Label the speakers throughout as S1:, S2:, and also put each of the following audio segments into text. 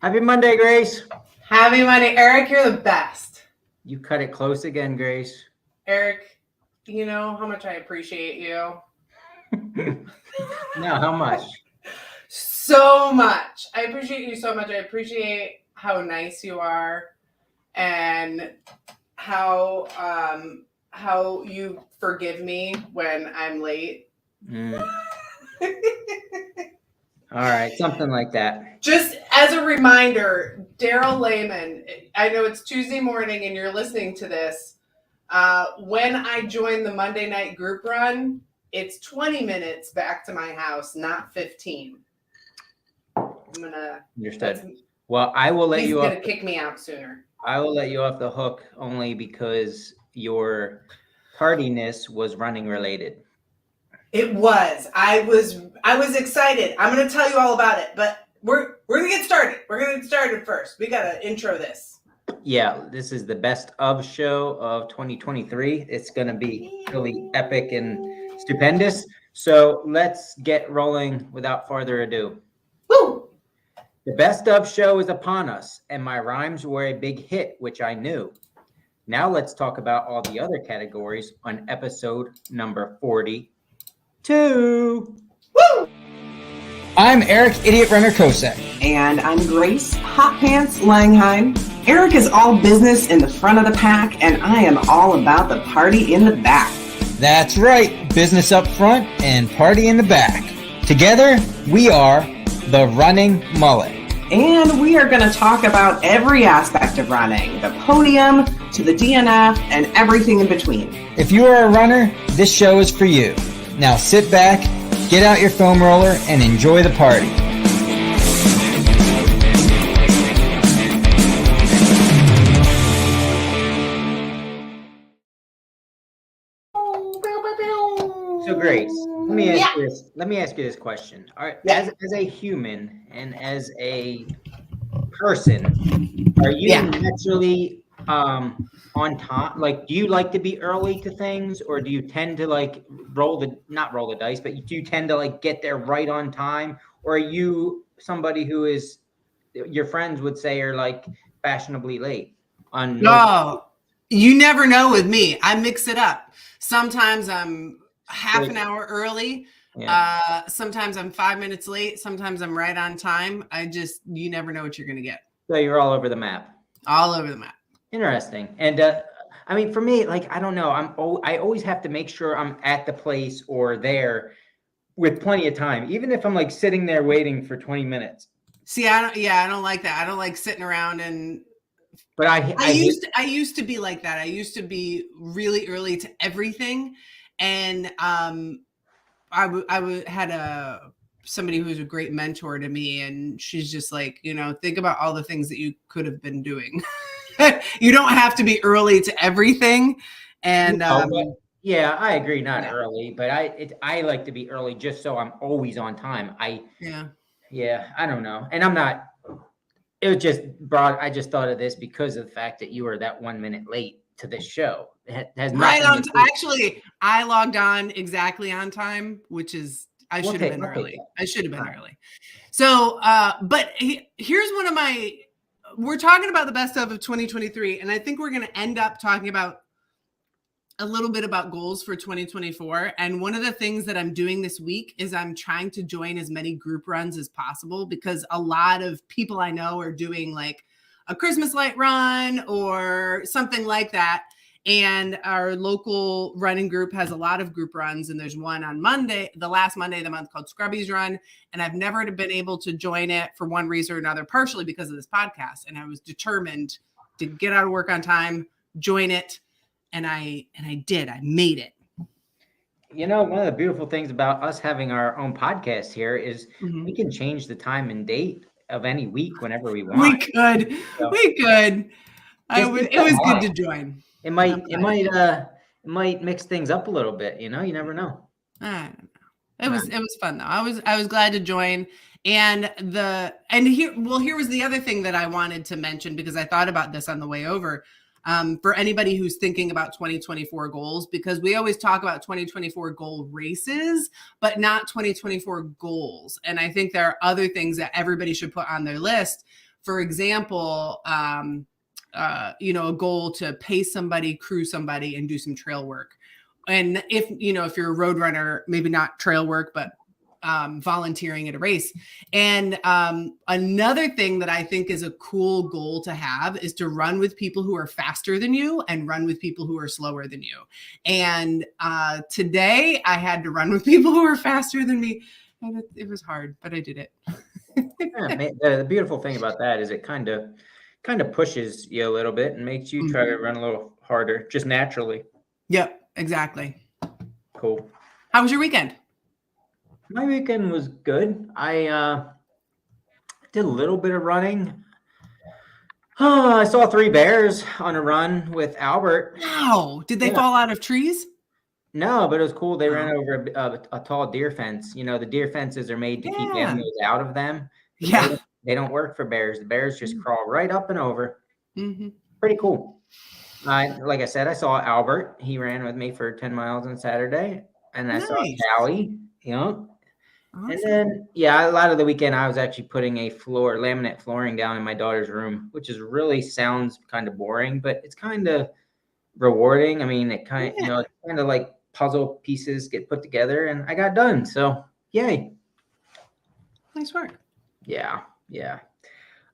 S1: Happy Monday, Grace.
S2: Happy Monday. Eric, you're the best.
S1: You cut it close again, Grace.
S2: Eric, you know how much I appreciate you?
S1: No, how much?
S2: So much. I appreciate you so much. I appreciate how nice you are and how you forgive me when I'm late.
S1: All right, something like that.
S2: Just as a reminder, Daryl Lehman, I know it's Tuesday morning and you're listening to this. When I join the Monday night group run, it's 20 minutes back to my house, not 15.
S1: Understood. Well, I will let you off.
S2: He's gonna kick me out sooner.
S1: I will let you off the hook only because your tardiness was running related.
S2: It was. I was excited. I'm gonna tell you all about it, but we're gonna get started. We're gonna get started first. We gotta intro this.
S1: Yeah, this is the best of show of 2023. It's gonna be really epic and stupendous. So let's get rolling without further ado.
S2: Woo!
S1: The best of show is upon us, and my rhymes were a big hit, which I knew. Now let's talk about all the other categories on episode number 42.
S2: Woo!
S1: I'm Eric, Idiot Runner Kosek.
S3: And I'm Grace, Hot Pants Langheim. Eric is all business in the front of the pack, and I am all about the party in the back.
S1: That's right, business up front and party in the back. Together, we are the Running Mullet.
S3: And we are going to talk about every aspect of running, the podium to the DNF and everything in between.
S1: If you are a runner, this show is for you. Now sit back, get out your foam roller, and enjoy the party. So Grace, let me ask you this question. All right, as a human and as a person, are you naturally on time? Like, do you like to be early to things, or do you tend to like not roll the dice, but do you tend to like get there right on time? Or are you somebody who is, your friends would say, are like fashionably late on?
S2: No, you never know with me. I mix it up. Sometimes I'm half an hour early. Yeah. Sometimes I'm 5 minutes late. Sometimes I'm right on time. You never know what you're going to get.
S1: So you're all over the map.
S2: All over the map.
S1: Interesting. And I mean, for me, like, I don't know. I always have to make sure I'm at the place or there with plenty of time, even if I'm like sitting there waiting for 20 minutes.
S2: See, I don't like that. I don't like sitting around and.
S1: But I
S2: used to be like that. I used to be really early to everything, and I had somebody who was a great mentor to me, and she's just like, think about all the things that you could have been doing. You don't have to be early to everything. And
S1: yeah, I agree. Not early, but I like to be early just so I'm always on time. I don't know. And I'm not, it was just I just thought of this because of the fact that you were that 1 minute late to this show. It has
S2: right on. Actually, I logged on exactly on time, which is, I should have been early. I should have been early. So, but here's one of we're talking about the best of 2023. And I think we're going to end up talking about a little bit about goals for 2024. And one of the things that I'm doing this week is I'm trying to join as many group runs as possible, because a lot of people I know are doing like a Christmas light run or something like that. And our local running group has a lot of group runs, and there's one on Monday, the last Monday of the month, called Scrubbies Run. And I've never been able to join it for one reason or another, partially because of this podcast. And I was determined to get out of work on time, join it. And I did. I made it.
S1: One of the beautiful things about us having our own podcast here is we can change the time and date of any week whenever we want.
S2: We could. It was good to join.
S1: It might mix things up a little bit. You never know.
S2: I don't know. It was fun though. I was glad to join. And here was the other thing that I wanted to mention, because I thought about this on the way over. For anybody who's thinking about 2024 goals, because we always talk about 2024 goal races, but not 2024 goals. And I think there are other things that everybody should put on their list for example, a goal to pay somebody, crew somebody, and do some trail work. And if you're a road runner, maybe not trail work, but volunteering at a race. And another thing that I think is a cool goal to have is to run with people who are faster than you and run with people who are slower than you. And today I had to run with people who are faster than me. And it was hard, but I did it.
S1: The beautiful thing about that is it kind of pushes you a little bit and makes you try to run a little harder, just naturally.
S2: Yep, exactly.
S1: Cool.
S2: How was your weekend?
S1: My weekend was good. I did a little bit of running. I saw 3 bears on a run with Albert.
S2: Wow. Did they fall out of trees?
S1: No, but it was cool. They ran over a tall deer fence. The deer fences are made to keep animals out of them.
S2: Yeah.
S1: They don't work for bears. The bears just crawl right up and over.
S2: Mm-hmm.
S1: Pretty cool. Like I said, I saw Albert. He ran with me for 10 miles on Saturday. And I saw Callie. Awesome. And then, a lot of the weekend I was actually putting a laminate flooring down in my daughter's room, which sounds kind of boring, but it's kind of rewarding. I mean, it kind of, it's kind of like puzzle pieces get put together, and I got done. So, yay.
S2: Nice work.
S1: Yeah.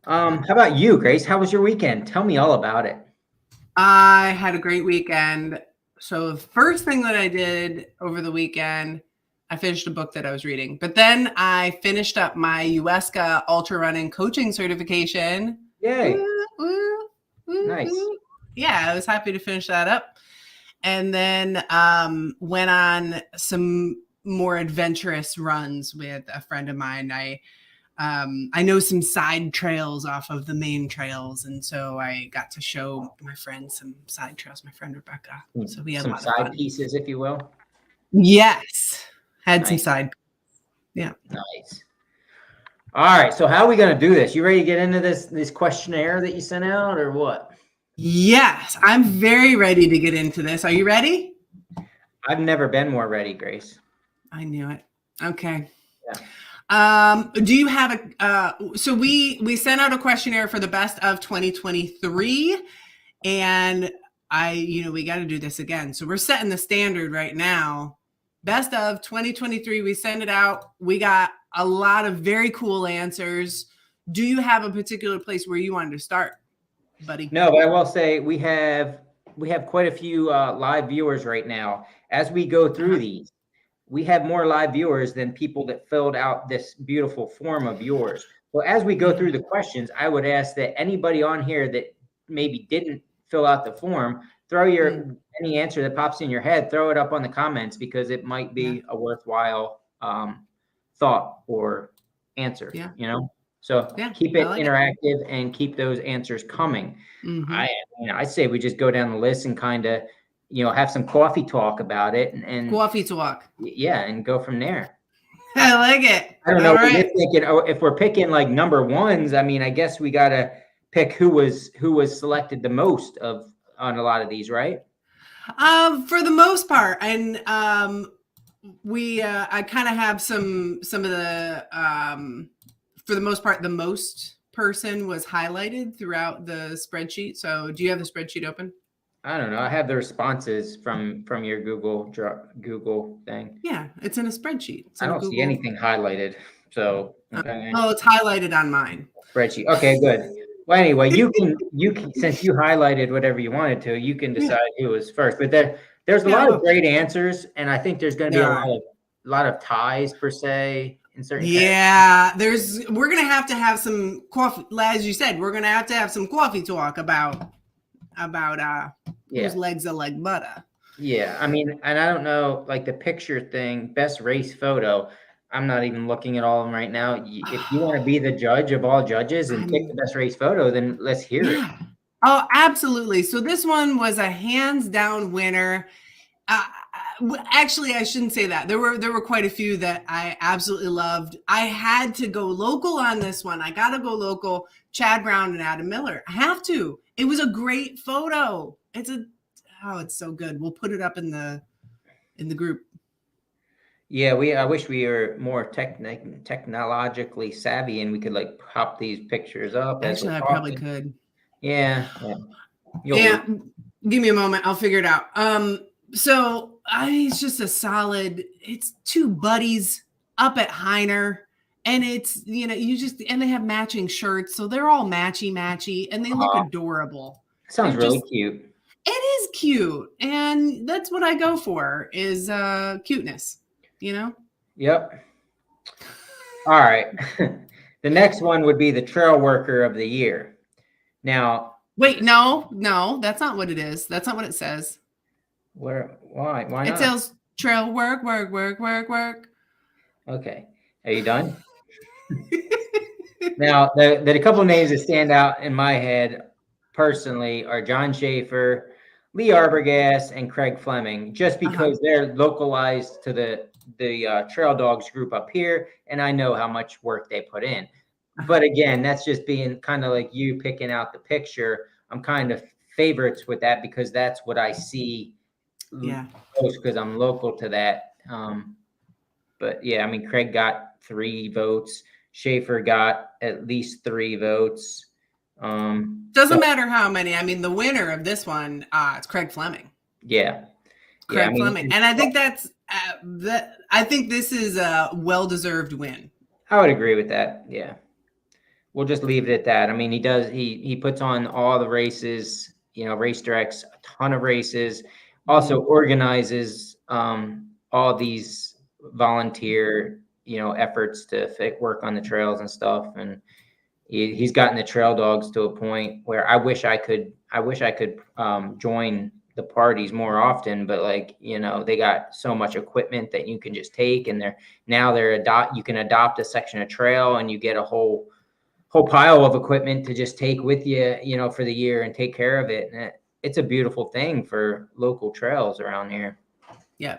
S1: How about you, Grace? How was your weekend? Tell me all about it.
S2: I had a great weekend. So the first thing that I did over the weekend, I finished a book that I was reading, but then I finished up my USCA ultra running coaching certification.
S1: Yay.
S2: Nice. Yeah, I was happy to finish that up. And then went on some more adventurous runs with a friend of mine. I know some side trails off of the main trails, and so I got to show my friend some side trails, my friend Rebecca. So we had
S1: some side pieces, if you will.
S2: Yes. Had some side. Yeah.
S1: Nice. All right. So how are we going to do this? You ready to get into this questionnaire that you sent out, or what?
S2: Yes, I'm very ready to get into this. Are you ready?
S1: I've never been more ready, Grace.
S2: I knew it. Okay.
S1: Yeah.
S2: Do you have so we sent out a questionnaire for the best of 2023, and we got to do this again. So we're setting the standard right now. Best of 2023, we send it out. We got a lot of very cool answers. Do you have a particular place where you wanted to start, buddy?
S1: No, but I will say we have quite a few live viewers right now. As we go through these, we have more live viewers than people that filled out this beautiful form of yours. So as we go through the questions, I would ask that anybody on here that maybe didn't fill out the form, throw any answer that pops in your head, throw it up on the comments, because it might be a worthwhile thought or answer, So keep it interactive and keep those answers coming. Mm-hmm. I say we just go down the list and kind of, have some coffee talk about it and
S2: coffee talk.
S1: Yeah, and go from there.
S2: I like it.
S1: I don't know. Right. We're thinking, if we're picking like number ones, I mean, I guess we got to pick who was selected the most on a lot of these, right?
S2: For the most part, and I kind of have some of the for the most part, the most person was highlighted throughout the spreadsheet. So do you have the spreadsheet open?
S1: I don't know. I have the responses from your Google thing.
S2: Yeah, it's in a spreadsheet.
S1: I don't see anything highlighted. So
S2: it's highlighted on mine.
S1: Spreadsheet. Okay, good. Well, anyway, you can since you highlighted whatever you wanted to, you can decide who was first. But there's a lot of great answers, and I think there's going to be a lot of ties per se in certain.
S2: Yeah, we're going to have some coffee, as you said. We're going to have some coffee talk about whose legs are like butter.
S1: Yeah, I mean, and I don't know, like the picture thing, best race photo. I'm not even looking at all of them right now. If you want to be the judge of all judges and pick the best race photo, then let's hear it.
S2: Oh, absolutely. So this one was a hands down winner. Actually, I shouldn't say that. There were quite a few that I absolutely loved. I had to go local on this one. I got to go local. Chad Brown and Adam Miller. I have to. It was a great photo. It's so good. We'll put it up in the group.
S1: Yeah, I wish we were more technologically savvy and we could like pop these pictures up as we're
S2: Actually, I probably
S1: talking.
S2: could.
S1: Yeah.
S2: Yeah, give me a moment. I'll figure it out. So it's just a solid. It's two buddies up at Heiner, and it's and they have matching shirts, so they're all matchy, and they look adorable.
S1: Sounds really cute.
S2: It is cute, and that's what I go for is cuteness.
S1: Yep. All right. The next one would be the trail worker of the year. Now,
S2: wait, no, that's not what it is. That's not what it says.
S1: Why not?
S2: It says trail work.
S1: Okay. Are you done? Now, the couple names that stand out in my head personally are John Schaefer, Lee Arbogast, and Craig Fleming, just because they're localized to the Trail Dogs group up here, and I know how much work they put in. But again, that's just being kind of like you picking out the picture. I'm kind of favorites with that because that's what I see most because I'm local to that. But yeah, I mean, Craig got 3 votes. Schaefer got at least 3 votes.
S2: Doesn't matter how many. I mean, the winner of this one, it's Craig Fleming.
S1: Yeah.
S2: Craig Fleming. And I think I think this is a well-deserved win.
S1: I would agree with that. Yeah. We'll just leave it at that. I mean, he puts on all the races, race directs a ton of races, also organizes all these volunteer, efforts to work on the trails and stuff. And he's gotten the Trail Dogs to a point where I wish I could join the parties more often, but they got so much equipment that you can just take, and you can adopt a section of trail and you get a whole pile of equipment to just take with you, for the year and take care of it. And it's a beautiful thing for local trails around here.
S2: Yeah.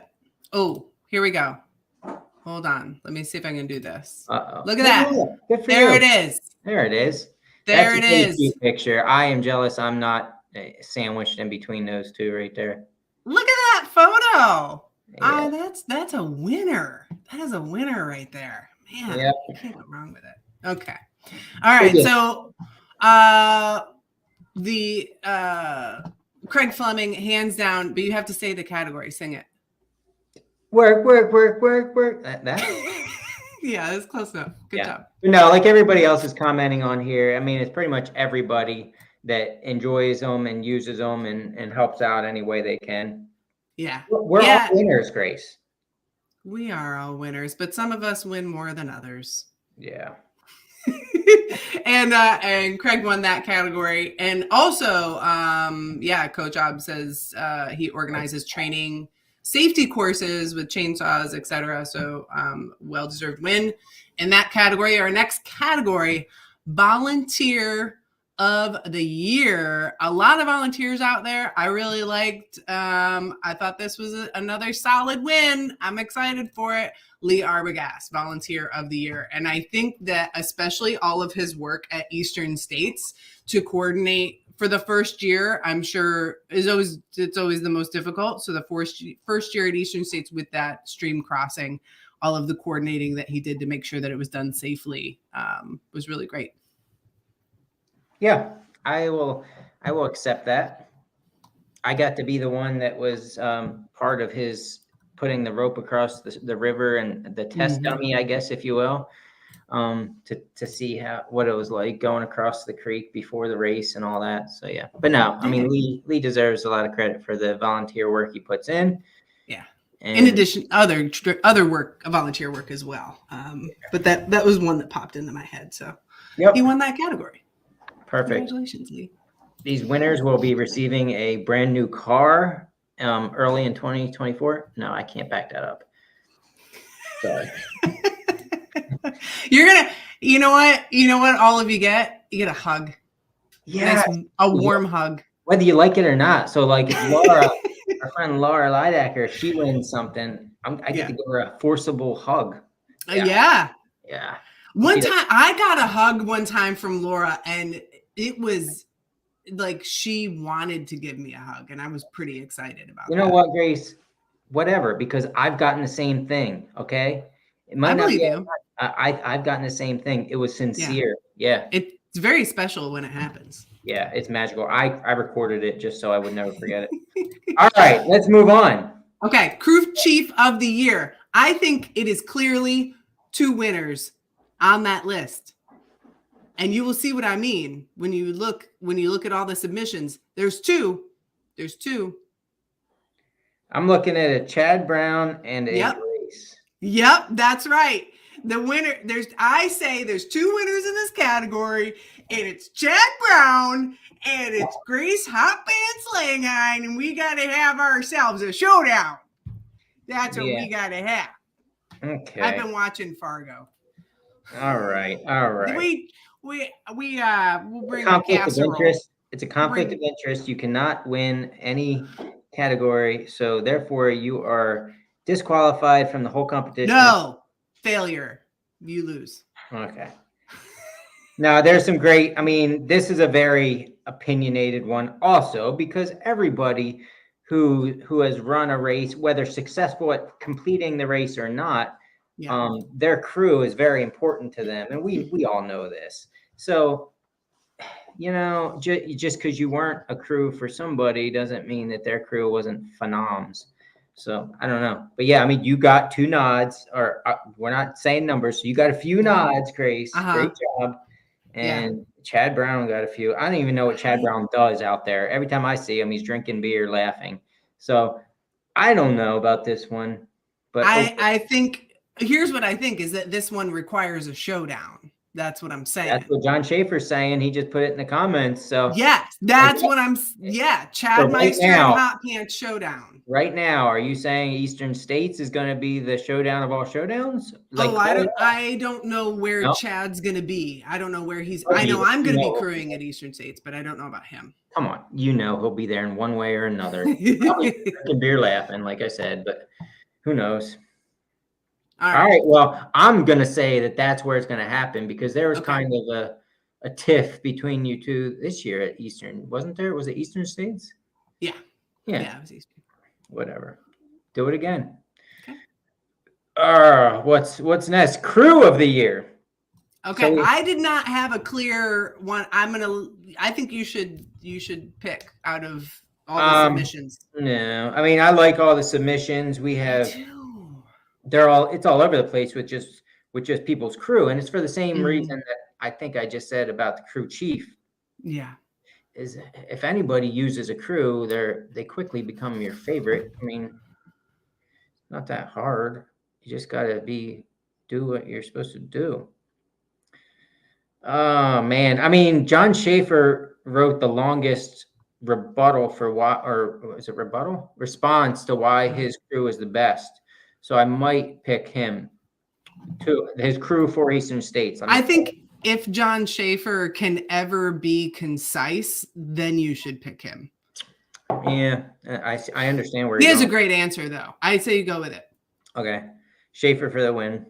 S2: Oh, here we go. Hold on. Let me see if I can do this.
S1: Uh-oh.
S2: Look at that.
S1: Good for
S2: there
S1: you.
S2: It is.
S1: There it is.
S2: There
S1: That's
S2: it
S1: a
S2: is.
S1: Cute picture. I am jealous. I'm not sandwiched in between those two right there.
S2: Look at that photo.
S1: Yeah.
S2: That's a winner. That is a winner right there. Man,
S1: Yep.
S2: You can't go wrong with it. Okay. All right. So the Craig Fleming, hands down, but you have to say the category. Sing it.
S1: Work. That?
S2: Yeah, that's close enough. Good job.
S1: No, like everybody else is commenting on here. I mean, it's pretty much everybody that enjoys them and uses them and helps out any way they can.
S2: Yeah.
S1: We're all winners, Grayce.
S2: We are all winners, but some of us win more than others.
S1: Yeah.
S2: And Craig won that category. And also, Coach Obb says he organizes training safety courses with chainsaws, etc. So well-deserved win in that category. Our next category, volunteer of the year. A lot of volunteers out there. I really liked. I thought this was another solid win. I'm excited for it. Lee Arbogast, volunteer of the year. And I think that especially all of his work at Eastern States to coordinate for the first year, I'm sure it's always the most difficult. So the first year at Eastern States with that stream crossing, all of the coordinating that he did to make sure that it was done safely was really great.
S1: Yeah, I will accept that. I got to be the one that was part of his putting the rope across the river and the test dummy, I guess, if you will, to see what it was like going across the creek before the race and all that. So yeah, but no, I mean Lee deserves a lot of credit for the volunteer work he puts in. Yeah. And
S2: in addition, other work, volunteer work as well. But that was one that popped into my head. So he won that category.
S1: Perfect.
S2: Congratulations, Lee.
S1: These winners will be receiving a brand new car early in 2024. No, I can't back that up. Sorry.
S2: You know what all of you get? You get a hug.
S1: Yeah.
S2: A warm hug.
S1: Whether you like it or not. So like if Laura, our friend Laura Lidacker, if she wins something, I get to give her a forcible hug.
S2: Yeah. One time I got a hug one time from Laura, and it was like she wanted to give me a hug, and I was pretty excited about that.
S1: You know what, Grayce? whatever, because I've gotten the same thing. Okay. It might
S2: I
S1: not
S2: believe
S1: be,
S2: you.
S1: I've gotten the same thing. It was sincere. Yeah.
S2: It's very special when it happens.
S1: Yeah. It's magical. I recorded it just so I would never forget it. All right, let's move on.
S2: Okay. Crew chief of the year. I think it is clearly 2 winners on that list. And you will see what I mean when you look at all the submissions. There's two.
S1: I'm looking at a Chad Brown and a Grayce.
S2: Yep, that's right. The winner, there's 2 winners in this category, and it's Chad Brown and it's Grayce Hot Pants Langhine, and we got to have ourselves a showdown. That's what we got to have.
S1: Okay.
S2: I've been watching Fargo.
S1: All right.
S2: We'll bring a casserole.
S1: It's a conflict of interest. You cannot win any category, so therefore you are disqualified from the whole competition.
S2: No, failure. You lose.
S1: Okay. Now there's some great. I mean, this is a very opinionated one, also because everybody who has run a race, whether successful at completing the race or not, their crew is very important to them, and we all know this. So, just because you weren't a crew for somebody doesn't mean that their crew wasn't phenoms. So I don't know, but yeah, I mean, you got 2 nods, or we're not saying numbers, so you got a few nods, Grayce. Great job. And Chad Brown got a few. I don't even know what Chad Brown does out there. Every time I see him, he's drinking beer, laughing. So I don't know about this one, but
S2: I think here's what I think is that this one requires a showdown. That's what I'm saying.
S1: That's what John Schaefer's saying. He just put it in the comments. So
S2: yes, that's what I'm. Yeah, Chad Meister and Hot Pants Showdown.
S1: Right now, are you saying Eastern States is going to be the showdown of all showdowns?
S2: I don't know where Chad's going to be. I don't know where he's. I know I'm going to be crewing at Eastern States, but I don't know about him.
S1: Come on, he'll be there in one way or another. Probably drinking beer, laughing, like I said, but who knows? All right. Well, I'm going to say that that's where it's going to happen, because there was kind of a tiff between you two this year at Eastern, wasn't there? Was it Eastern States?
S2: Yeah. Yeah, it was Eastern.
S1: Whatever. Do it again. Okay. What's next? Crew of the year.
S2: Okay. So I did not have a clear one. I think you should pick out of all the submissions.
S1: No. I mean, I like all the submissions. We have it's all over the place with just people's crew, and it's for the same reason that I think I just said about the crew chief.
S2: Yeah.
S1: Is if anybody uses a crew, they quickly become your favorite. I mean, not that hard. You just got to do what you're supposed to do. Oh man. I mean, John Schaefer wrote the longest rebuttal for why, or is it rebuttal? Response to why his crew is the best. So I might pick him to his crew for Eastern States.
S2: I think if John Schaefer can ever be concise, then you should pick him.
S1: Yeah, I understand where
S2: he has a great answer, though. I'd say you go with it.
S1: Okay. Schaefer for the win.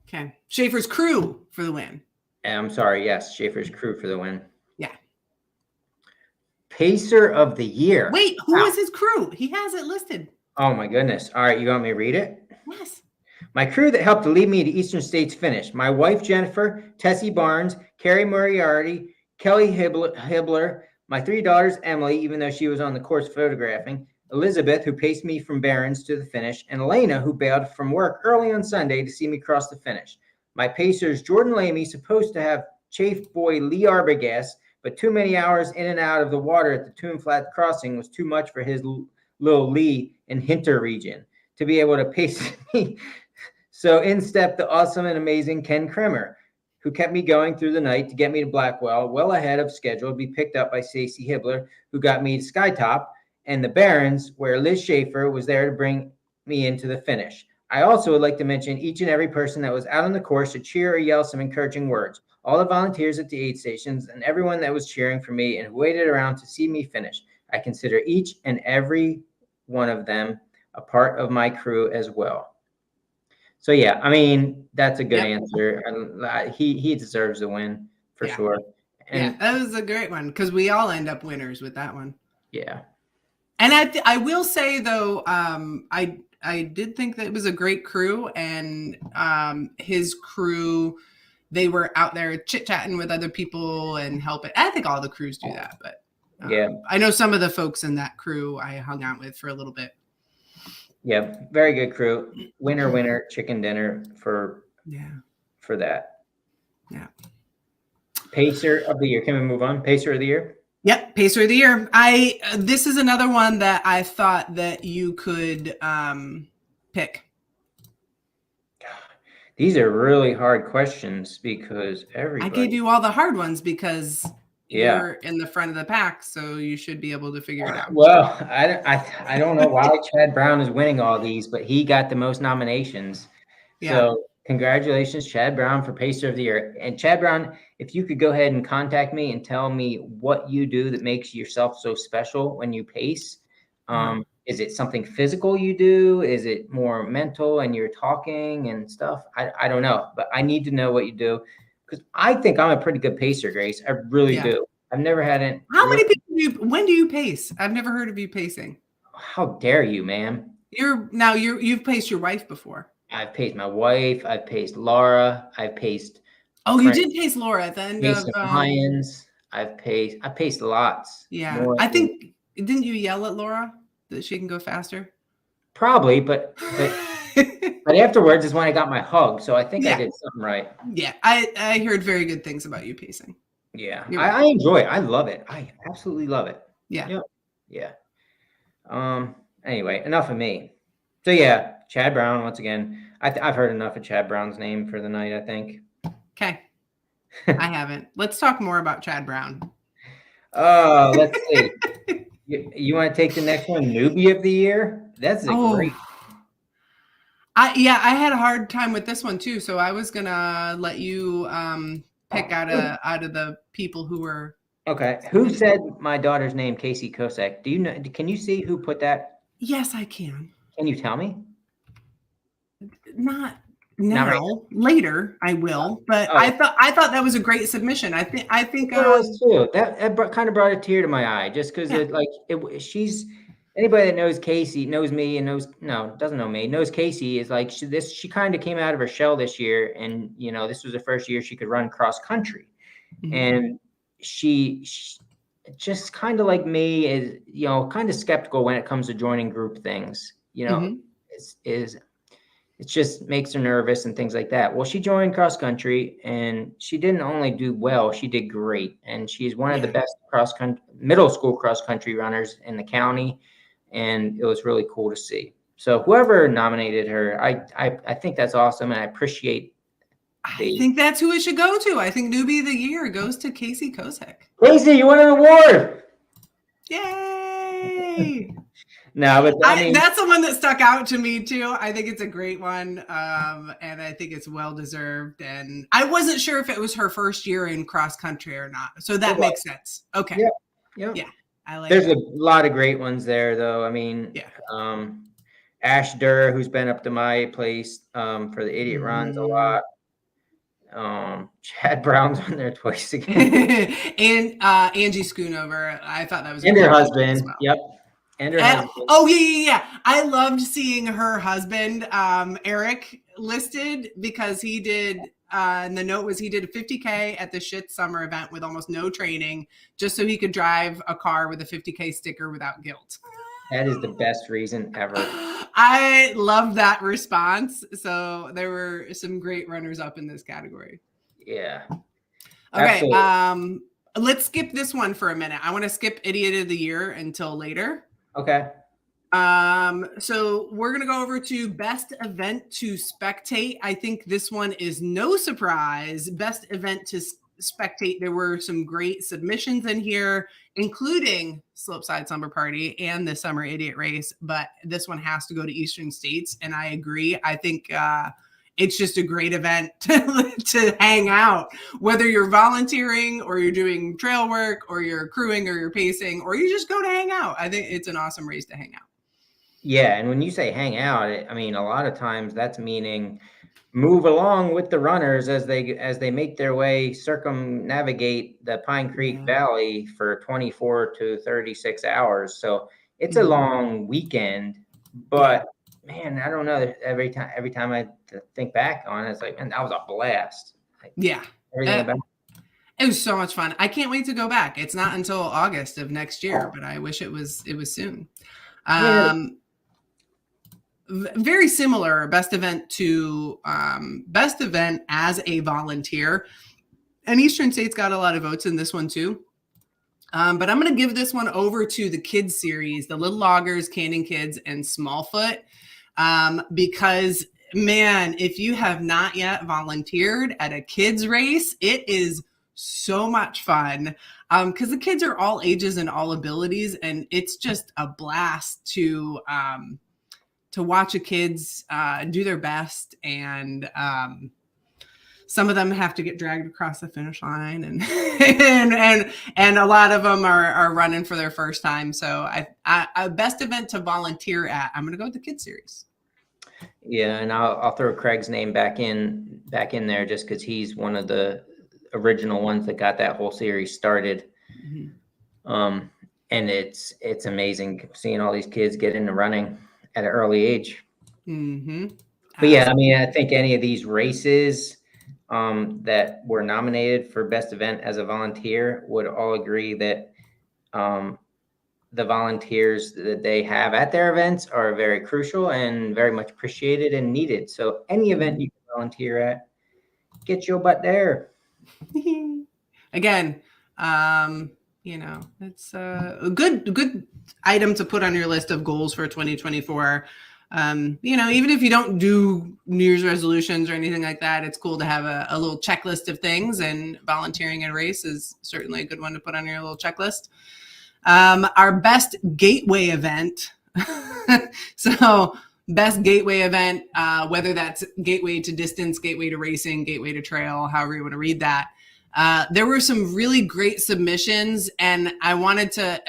S2: Okay. Schaefer's crew for the win.
S1: I'm sorry. Yes, Schaefer's crew for the win.
S2: Yeah.
S1: Pacer of the year.
S2: Wait, who is his crew? He has it listed.
S1: Oh, my goodness. All right, you want me to read it?
S2: Yes.
S1: My crew that helped to lead me to Eastern States finish. My wife, Jennifer, Tessie Barnes, Carrie Moriarty, Kelly Hibbler, my 3 daughters, Emily, even though she was on the course photographing, Elizabeth, who paced me from Barron's to the finish, and Elena, who bailed from work early on Sunday to see me cross the finish. My pacers, Jordan Lamy, supposed to have chafe boy Lee Arbogast, but too many hours in and out of the water at the Toon Flat crossing was too much for his little Lee in Hinter region to be able to pace me. So in stepped the awesome and amazing Ken Kremer, who kept me going through the night to get me to Blackwell, well ahead of schedule, to be picked up by Stacey Hibbler, who got me to Skytop, and the Barrens, where Liz Schaefer was there to bring me into the finish. I also would like to mention each and every person that was out on the course to cheer or yell some encouraging words, all the volunteers at the aid stations, and everyone that was cheering for me and who waited around to see me finish. I consider each and every one of them a part of my crew as well. So yeah, I mean, that's a good answer. He deserves the win for sure. And
S2: that was a great one, because we all end up winners with that one.
S1: Yeah.
S2: And I will say though, I did think that it was a great crew, and his crew, they were out there chit-chatting with other people and helping. I think all the crews do that, but I know some of the folks in that crew I hung out with for a little bit.
S1: Yeah, very good crew. Winner chicken dinner for that.
S2: Yeah.
S1: Pacer of the year. Can we move on? Pacer of the year?
S2: Yep, Pacer of the year. This is another one that I thought that you could pick.
S1: These are really hard questions because everybody.
S2: I gave you all the hard ones because you're in the front of the pack, so you should be able to figure it out.
S1: Well, I don't know why Chad Brown is winning all these, but he got the most nominations. Yeah. So congratulations, Chad Brown, for Pacer of the Year. And Chad Brown, if you could go ahead and contact me and tell me what you do that makes yourself so special when you pace. Is it something physical you do? Is it more mental and you're talking and stuff? I don't know, but I need to know what you do. Because I think I'm a pretty good pacer, Grayce. I really do. I've never had it.
S2: How many people when do you pace? I've never heard of you pacing.
S1: How dare you, ma'am?
S2: You've paced your wife before.
S1: I've paced my wife. I've paced Laura. I've paced.
S2: Oh, you did pace Laura at the end of
S1: Lions. I paced lots.
S2: Yeah, I think. Didn't you yell at Laura that she can go faster?
S1: Probably, but afterwards is when I got my hug. So I think I did something right.
S2: Yeah, I heard very good things about you pacing.
S1: Yeah, I enjoy it. I love it. I absolutely love it.
S2: Yeah.
S1: Yeah. Anyway, enough of me. So yeah, Chad Brown once again. I've heard enough of Chad Brown's name for the night, I think.
S2: Okay. I haven't. Let's talk more about Chad Brown.
S1: Let's see. You want to take the next one? Newbie of the year? That's great.
S2: I had a hard time with this one too, so I was gonna let you pick out of the people who were. Okay.
S1: Who said my daughter's name, Casey Kosek? Do you know? Can you see who put that?
S2: Yes, I can.
S1: Can you tell me?
S2: Not now. Right. Later, I will. But I thought that was a great submission. I think it
S1: was too. That kind of brought a tear to my eye, just because she's. Anybody that knows Casey knows me and doesn't know me, knows Casey is like she kind of came out of her shell this year, and this was the first year she could run cross country. Mm-hmm. And she just kind of like me is kind of skeptical when it comes to joining group things. It just makes her nervous and things like that. Well, she joined cross country and she didn't only do well, she did great. And she's one of the best middle school cross country runners in the county. And it was really cool to see. So whoever nominated her, I think that's awesome. And I appreciate.
S2: I think that's who it should go to. I think Newbie of the Year goes to Casey Kosek.
S1: Casey, you won an award.
S2: Yay.
S1: No, but
S2: that's the one that stuck out to me too. I think it's a great one, and I think it's well deserved. And I wasn't sure if it was her first year in cross country or not, so that makes sense. Okay.
S1: Yeah.
S2: I like.
S1: There's a lot of great ones there, though. I mean, Ash Durr, who's been up to my place for the Idiot Runs a lot. Chad Brown's on there twice again,
S2: and Angie Schoonover. I thought that was
S1: and her husband. Well. Yep. And her husband.
S2: Oh yeah. I loved seeing her husband, Eric, listed because he did. And the note was he did a 50K at the Shit Summer event with almost no training, just so he could drive a car with a 50K sticker without guilt.
S1: That is the best reason ever.
S2: I love that response. So there were some great runners up in this category.
S1: Yeah.
S2: Okay. Absolutely. Let's skip this one for a minute. I want to skip Idiot of the Year until later.
S1: Okay.
S2: So we're going to go over to best event to spectate. I think this one is no surprise. Best event to spectate. There were some great submissions in here, including Slopeside Slumber Party and the Summer Idiot Race, but this one has to go to Eastern States. And I agree. I think, it's just a great event to hang out, whether you're volunteering or you're doing trail work or you're crewing or you're pacing, or you just go to hang out. I think it's an awesome race to hang out.
S1: Yeah. And when you say hang out, I mean, a lot of times that's meaning move along with the runners as they make their way, circumnavigate the Pine Creek Valley for 24 to 36 hours. So it's a long weekend, but man, I don't know. Every time I think back on it, it's like, man, that was a blast. Like,
S2: yeah.
S1: Everything about
S2: it was so much fun. I can't wait to go back. It's not until August of next year, but I wish it was soon. Very similar best event as a volunteer. And Eastern State's got a lot of votes in this one too. But I'm going to give this one over to the kids series, the Little Loggers, Canyon Kids, and Smallfoot. Because man, if you have not yet volunteered at a kids race, it is so much fun. Because the kids are all ages and all abilities, and it's just a blast to watch the kids do their best. And some of them have to get dragged across the finish line, and and a lot of them are running for their first time. So I best event to volunteer at, I'm going to go with the kids series.
S1: Yeah, and I'll throw Craig's name back in there just because he's one of the original ones that got that whole series started. Mm-hmm. And it's amazing seeing all these kids get into running at an early age. Mm-hmm. But yeah, I mean, I think any of these races that were nominated for best event as a volunteer would all agree that the volunteers that they have at their events are very crucial and very much appreciated and needed. So any event you can volunteer at, get your butt there.
S2: Again, it's a good item to put on your list of goals for 2024. Even if you don't do New Year's resolutions or anything like that, it's cool to have a little checklist of things, and volunteering in a race is certainly a good one to put on your little checklist. Our best gateway event. So best gateway event, whether that's gateway to distance, gateway to racing, gateway to trail, however you want to read that. There were some really great submissions, and I wanted to,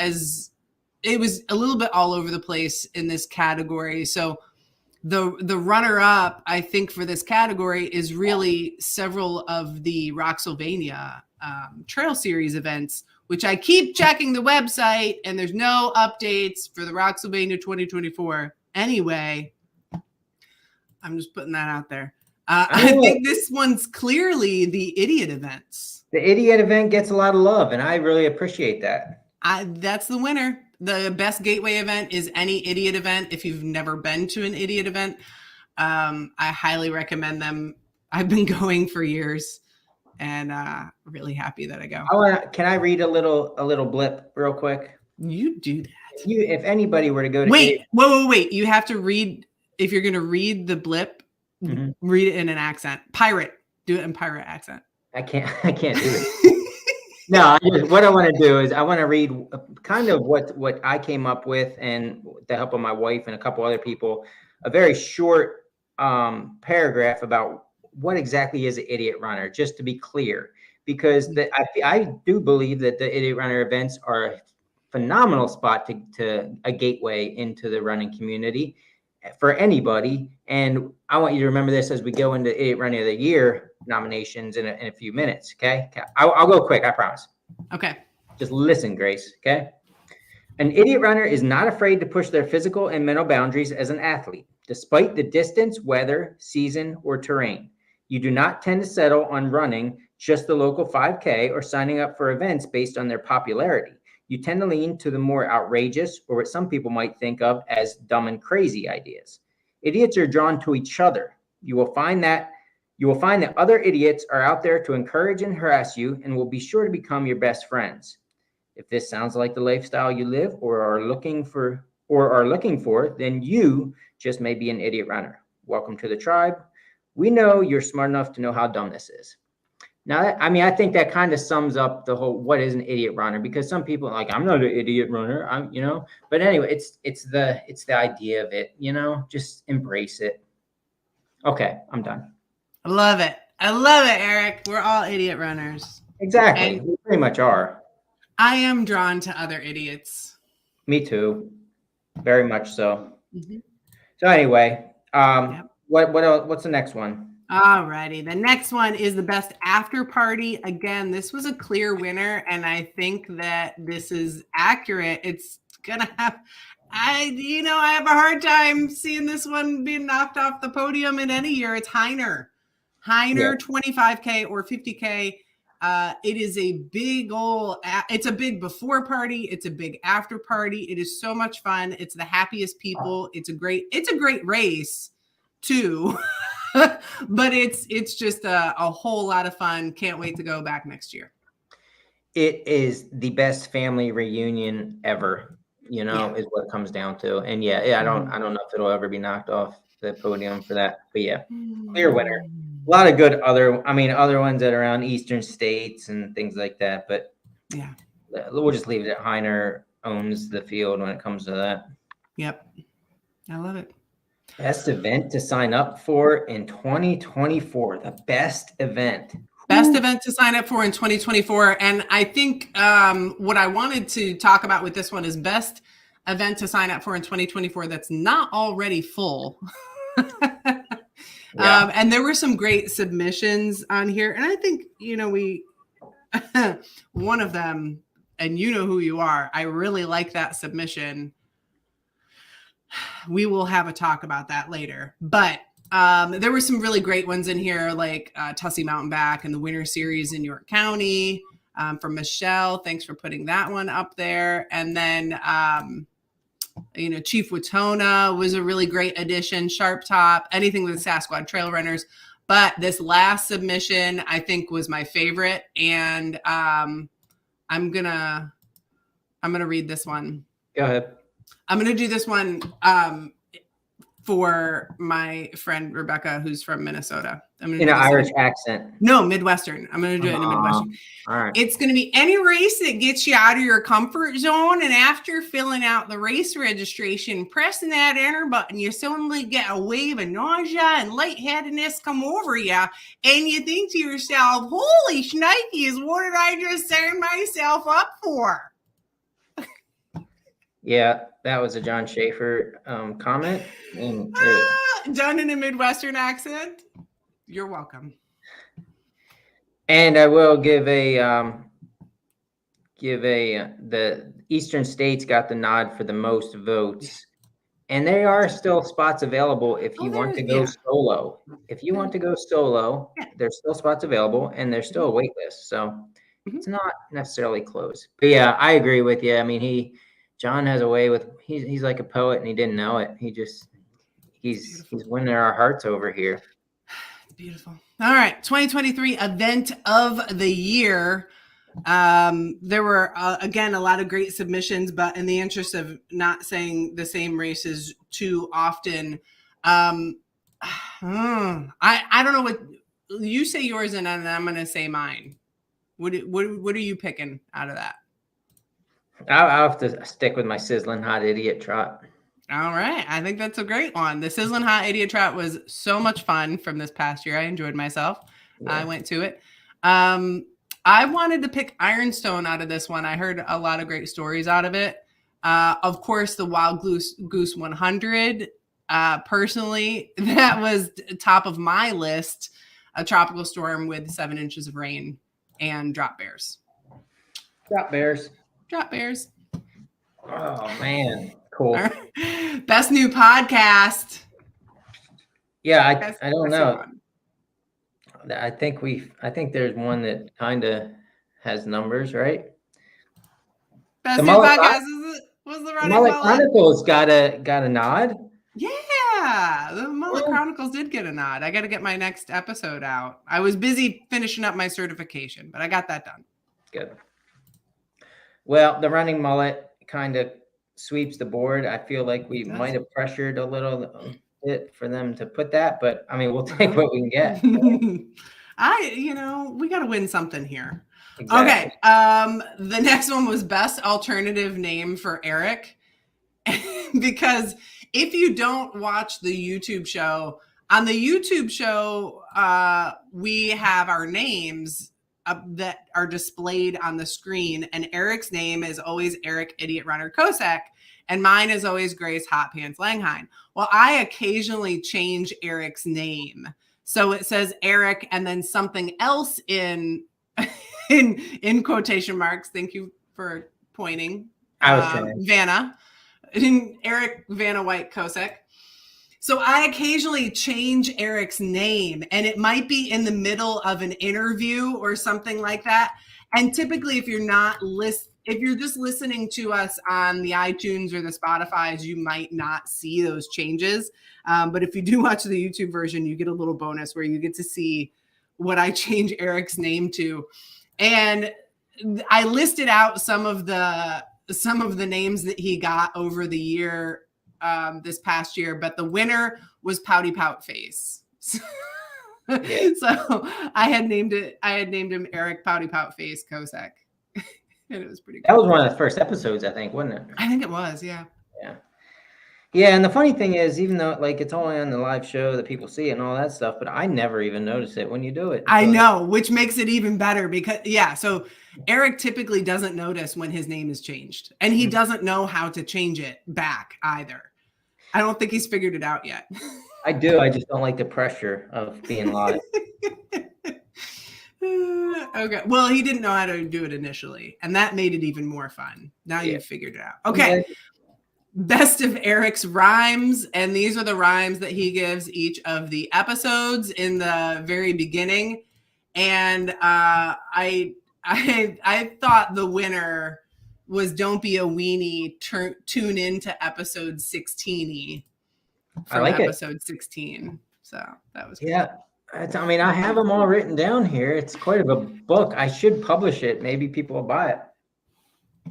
S2: it was a little bit all over the place in this category. So the runner-up, I think, for this category is really several of the Rocksylvania Trail Series events, which I keep checking the website, and there's no updates for the Rocksylvania 2024. Anyway, I'm just putting that out there. I think this one's clearly the idiot events.
S1: The idiot event gets a lot of love, and I really appreciate that.
S2: That's the winner. The best gateway event is any idiot event. If you've never been to an idiot event, I highly recommend them. I've been going for years, and really happy that I go.
S1: Can I read a little blip real quick?
S2: You do that.
S1: If anybody were to go to
S2: wait. You have to read, if you're going to read the blip, read it in an accent. Do it in pirate accent.
S1: I can't do it. No, what I want to do is I want to read kind of what I came up with, and with the help of my wife and a couple other people, a very short paragraph about what exactly is an idiot runner, just to be clear, because I do believe that the idiot runner events are a phenomenal spot to a gateway into the running community for anybody. And I want you to remember this as we go into Idiot Runner of the Year nominations in a few minutes. Okay. I'll go quick. I promise.
S2: Okay.
S1: Just listen, Grace. Okay. An idiot runner is not afraid to push their physical and mental boundaries as an athlete, despite the distance, weather, season, or terrain. You do not tend to settle on running just the local 5K or signing up for events based on their popularity. You tend to lean to the more outrageous, or what some people might think of as dumb and crazy ideas. Idiots are drawn to each other. You will find that other idiots are out there to encourage and harass you, and will be sure to become your best friends. If this sounds like the lifestyle you live or are looking for, then you just may be an idiot runner. Welcome to the tribe. We know you're smart enough to know how dumb this is. Now, I think that kind of sums up the whole, what is an idiot runner? Because some people are like, I'm not an idiot runner, but anyway, it's the idea of it, just embrace it. Okay, I'm done.
S2: I love it, Eric. We're all idiot runners.
S1: Exactly. We pretty much are.
S2: I am drawn to other idiots.
S1: Me too. Very much so. Mm-hmm. So anyway, what's the next one?
S2: All righty. The next one is the best after party. Again, this was a clear winner, and I think that this is accurate. It's going to have I have a hard time seeing this one being knocked off the podium in any year. It's Heiner, 25K or 50K. It is a big it's a big before party. It's a big after party. It is so much fun. It's the happiest people. It's a great race too, but it's just a whole lot of fun. Can't wait to go back next year.
S1: It is the best family reunion ever, is what it comes down to. And I don't know if it'll ever be knocked off the podium for that, but clear winner. A lot of good other ones that are around Eastern states and things like that, but we'll just leave it at Heiner owns the field when it comes to that.
S2: Yep. I love it.
S1: Best event to sign up for in 2024, the best event.
S2: Best event to sign up for in 2024. And I think what I wanted to talk about with this one is best event to sign up for in 2024 that's not already full. And there were some great submissions on here. And I think, we one of them, and you know who you are, I really like that submission. We will have a talk about that later. But there were some really great ones in here, like Tussey Mountain Back and the Winter Series in York County from Michelle. Thanks for putting that one up there. And then, Chief Watona was a really great addition. Sharp Top, anything with Sasquatch Trail Runners. But this last submission, I think, was my favorite. And I'm gonna read this one.
S1: Go ahead.
S2: I'm gonna do this one. For my friend Rebecca, who's from Minnesota. I'm gonna
S1: in an Irish accent.
S2: No, Midwestern. I'm going to do it in a Midwestern.
S1: All right.
S2: It's going to be any race that gets you out of your comfort zone. And after filling out the race registration, pressing that enter button, you suddenly get a wave of nausea and lightheadedness come over you. And you think to yourself, holy shnikes, what did I just sign myself up for?
S1: Yeah, that was a John Schaefer comment. And
S2: done in a Midwestern accent. You're welcome.
S1: And I will give the Eastern states got the nod for the most votes. And there are still spots available if you want to go solo. If you want to go solo, there's still spots available and there's still a wait list. So it's not necessarily closed. But yeah, I agree with you. I mean, John has a way with he's like a poet and he didn't know it. He's winning our hearts over here.
S2: It's beautiful. All right, 2023 event of the year. There were again a lot of great submissions, but in the interest of not saying the same races too often, I don't know what you say yours, and then I'm going to say mine. What are you picking out of that?
S1: I'll have to stick with my Sizzling Hot Idiot Trot.
S2: All right. I think that's a great one. The Sizzling Hot Idiot Trot was so much fun from this past year. I enjoyed myself. Yeah. I went to it. I wanted to pick Ironstone out of this one. I heard a lot of great stories out of it. Of course, the Wild Goose 100. Personally, that was top of my list. A tropical storm with 7 inches of rain and drop bears.
S1: Drop bears. Oh man, cool.
S2: Right. Best new podcast.
S1: Yeah, I don't know. I think there's one that kind of has numbers, right?
S2: Best new podcast was the Running Mullet.
S1: Chronicles got a nod.
S2: Yeah, the Mullet Chronicles did get a nod. I got to get my next episode out. I was busy finishing up my certification, but I got that done.
S1: Good. Well, the Running Mullet kind of sweeps the board. I feel like we might have pressured a little bit for them to put that, but I mean, we'll take what we can get.
S2: We got to win something here.
S1: Exactly.
S2: Okay. The next one was best alternative name for Eric. Because if you don't watch the YouTube show, on the YouTube show, we have our names that are displayed on the screen, and Eric's name is always Eric Idiot Runner Kosek, and mine is always Grayce Hot Pants Langheim. Well, I occasionally change Eric's name, so it says Eric and then something else in quotation marks. Thank you for pointing.
S1: I was trying.
S2: Vanna. Eric Vanna White Kosek. So I occasionally change Eric's name, and it might be in the middle of an interview or something like that. And typically, if you're just listening to us on the iTunes or the Spotify's, you might not see those changes. But if you do watch the YouTube version, you get a little bonus where you get to see what I change Eric's name to. And I listed out some of the names that he got over the year, this past year, but the winner was Pouty Pout Face. So I had named him Eric Pouty Pout Face Kosek. And it was pretty cool.
S1: That was one of the first episodes, I think, wasn't it?
S2: I think it was, yeah.
S1: Yeah, and the funny thing is, even though like it's only on the live show that people see it and all that stuff, but I never even notice it when you do it.
S2: I know, which makes it even better because so Eric typically doesn't notice when his name is changed, and he doesn't know how to change it back either. I don't think he's figured it out yet.
S1: I do. I just don't like the pressure of being live.
S2: Okay. Well, he didn't know how to do it initially, and that made it even more fun. Now you've figured it out. Okay. Best of Eric's rhymes, and these are the rhymes that he gives each of the episodes in the very beginning. And I thought the winner was "Don't Be a Weenie, tune in to episode 16 from episode 16." So that was cool.
S1: I mean, I have them all written down here. It's quite of a book. I should publish it. Maybe people will buy it.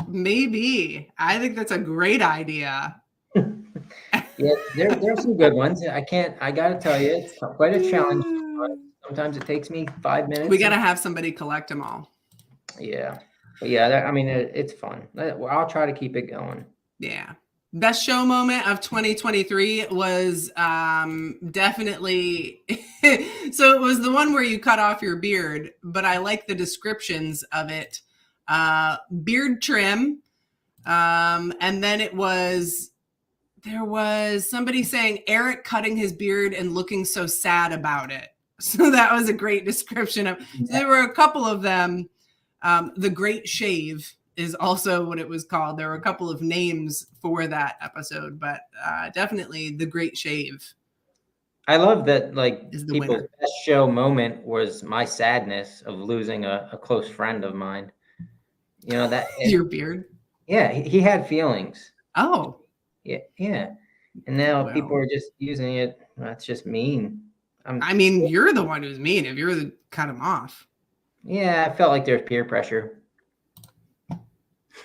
S2: Maybe. I think that's a great idea.
S1: Yeah, there's some good ones. I got to tell you, it's quite a challenge. Sometimes it takes me 5 minutes.
S2: We got to have somebody collect them all.
S1: Yeah. But yeah, I mean, it's fun. I'll try to keep it going.
S2: Yeah. Best show moment of 2023 was definitely so it was the one where you cut off your beard, but I like the descriptions of it. Beard trim, and then there was somebody saying Eric cutting his beard and looking so sad about it. So that was a great description of. So there were a couple of them. The Great Shave is also what it was called. There were a couple of names for that episode, but definitely The Great Shave.
S1: I love that, like, people's best show moment was my sadness of losing a close friend of mine. You know, that
S2: your beard.
S1: Yeah, he had feelings.
S2: Oh,
S1: yeah. And now people are just using it. That's just mean.
S2: I mean, you're the one who's mean. If you're the cut him off.
S1: Yeah, I felt like there's peer pressure.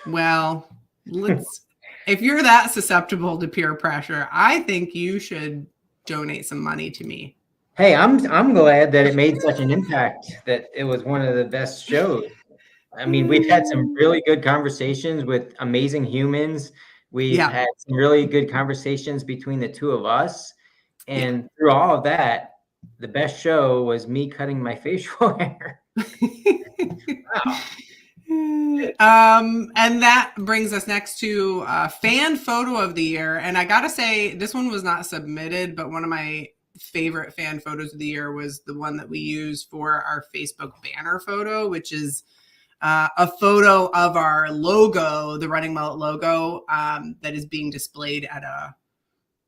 S2: Well, if you're that susceptible to peer pressure, I think you should donate some money to me.
S1: Hey, I'm glad that it made such an impact, that it was one of the best shows. I mean, we've had some really good conversations with amazing humans. We've had some really good conversations between the two of us. And through all of that, the best show was me cutting my facial hair. Wow.
S2: And that brings us next to fan photo of the year. And I got to say, this one was not submitted, but one of my favorite fan photos of the year was the one that we use for our Facebook banner photo, which is a photo of our logo, the Running Mullet logo, that is being displayed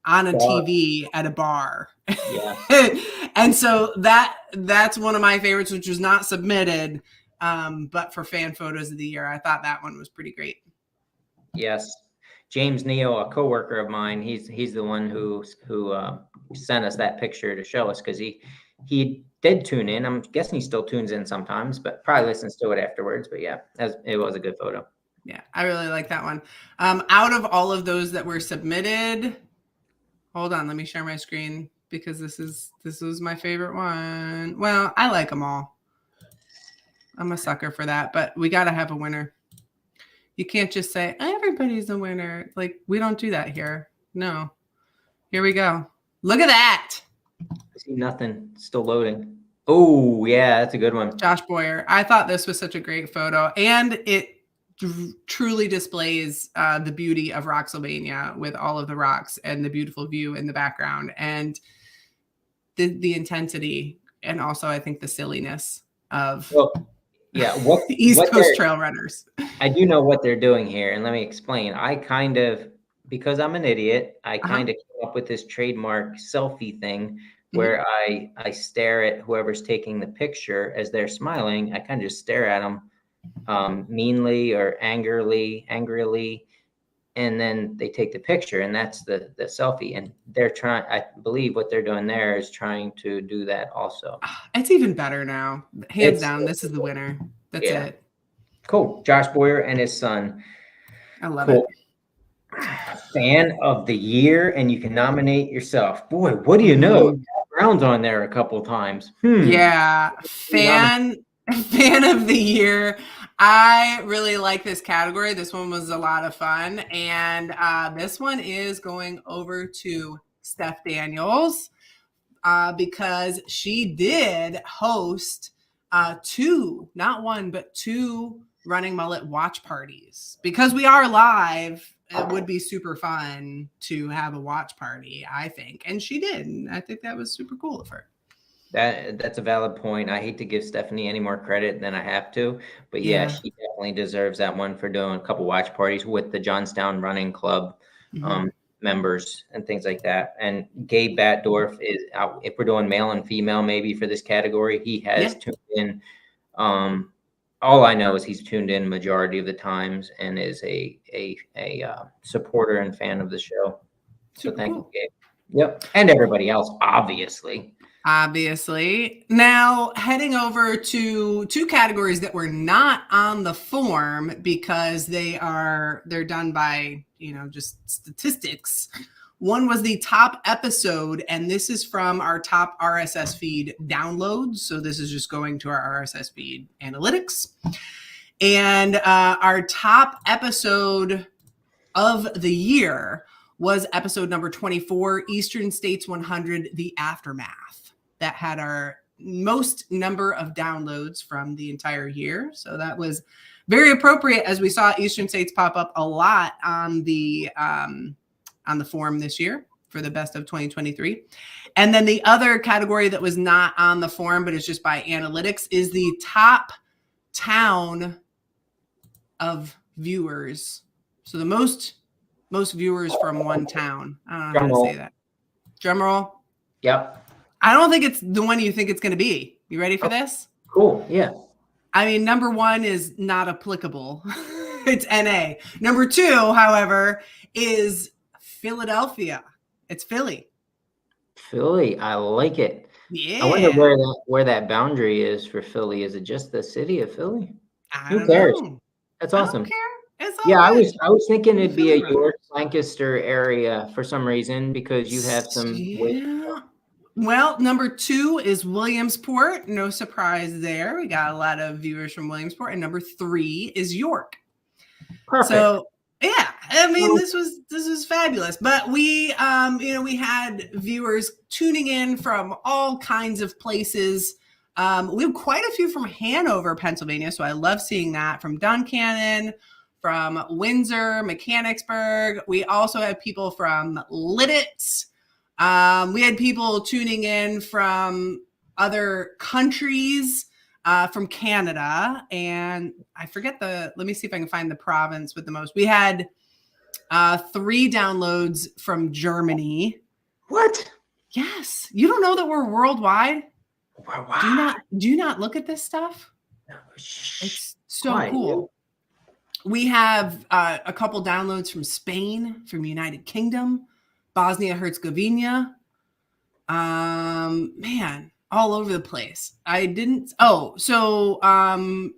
S2: on a TV at a bar. Yeah. And so that's one of my favorites, which was not submitted. But for fan photos of the year, I thought that one was pretty great.
S1: Yes. James Neal, a coworker of mine, he's the one who sent us that picture to show us, because he did tune in. I'm guessing he still tunes in sometimes, but probably listens to it afterwards. But yeah, it was a good photo.
S2: Yeah, I really like that one. Out of all of those that were submitted, hold on, let me share my screen, because this was my favorite one. Well, I like them all. I'm a sucker for that, but we got to have a winner. You can't just say everybody's a winner. Like, we don't do that here. No. Here we go. Look at that.
S1: I see nothing. Still loading. Oh, yeah, that's a good one.
S2: Josh Boyer. I thought this was such a great photo, and it truly displays the beauty of Rocksylvania with all of the rocks and the beautiful view in the background, and the intensity, and also I think the silliness of East Coast trail runners.
S1: I do know what they're doing here, and let me explain. I kind of because I'm an idiot, I kind of came up with this trademark selfie thing where I stare at whoever's taking the picture as they're smiling. I kind of just stare at them meanly or angrily, and then they take the picture, and that's the selfie. And they're trying, I believe what they're doing there is trying to do that also.
S2: It's even better now. Hands down, this is the winner. That's it.
S1: Cool. Josh Boyer and his son.
S2: I love it.
S1: Fan of the year, and you can nominate yourself. Boy, what do you know? Brown's on there a couple times.
S2: Yeah. Fan of the year. I really like this category. This one was a lot of fun. And this one is going over to Steph Daniels because she did host two, not one, but two Running Mullet watch parties. Because we are live, it would be super fun to have a watch party, I think. And she did. And I think that was super cool of her.
S1: That's a valid point. I hate to give Stephanie any more credit than I have to, but yeah, she definitely deserves that one for doing a couple watch parties with the Johnstown Running Club members and things like that. And Gabe Batdorf is out. If we're doing male and female, maybe for this category, he has tuned in. All I know is he's tuned in majority of the times and is a supporter and fan of the show. So thank you, Gabe. Yep, and everybody else, obviously.
S2: Now heading over to two categories that were not on the form because they're done by, just statistics. One was the top episode, and this is from our top RSS feed downloads. So this is just going to our RSS feed analytics. And our top episode of the year was episode number 24, Eastern States 100, The Aftermath. That had our most number of downloads from the entire year. So that was very appropriate as we saw Eastern States pop up a lot on the form this year for the best of 2023. And then the other category that was not on the form, but it's just by analytics, is the top town of viewers. So the most viewers from one town. I don't know how to say that. Drum roll.
S1: Yep.
S2: I don't think it's the one you think it's going to be. You ready for this?
S1: Cool. Yeah.
S2: I mean, number one is not applicable. It's NA. Number two, however, is Philadelphia. It's Philly.
S1: Philly. I like it.
S2: Yeah.
S1: I wonder where that boundary is for Philly. Is it just the city of Philly?
S2: Who cares?
S1: That's awesome.
S2: I don't care. It's all
S1: good. I was thinking it'd be a York, Lancaster area for some reason because you have some.
S2: Well, number two is Williamsport. No surprise there. We got a lot of viewers from Williamsport. And number three is York.
S1: Perfect.
S2: So yeah, I mean, this was fabulous. But we had viewers tuning in from all kinds of places. We have quite a few from Hanover, Pennsylvania. So I love seeing that, from Duncannon, from Windsor, Mechanicsburg. We also have people from Lititz. We had people tuning in from other countries, from Canada, and I forget let me see if I can find the province with the most. We had 3 downloads from Germany.
S1: What?
S2: Yes. You don't know that we're worldwide?
S1: Wow.
S2: Do you not look at this stuff? It's so cool. We have a couple downloads from Spain, from United Kingdom, Bosnia Herzegovina, all over the place.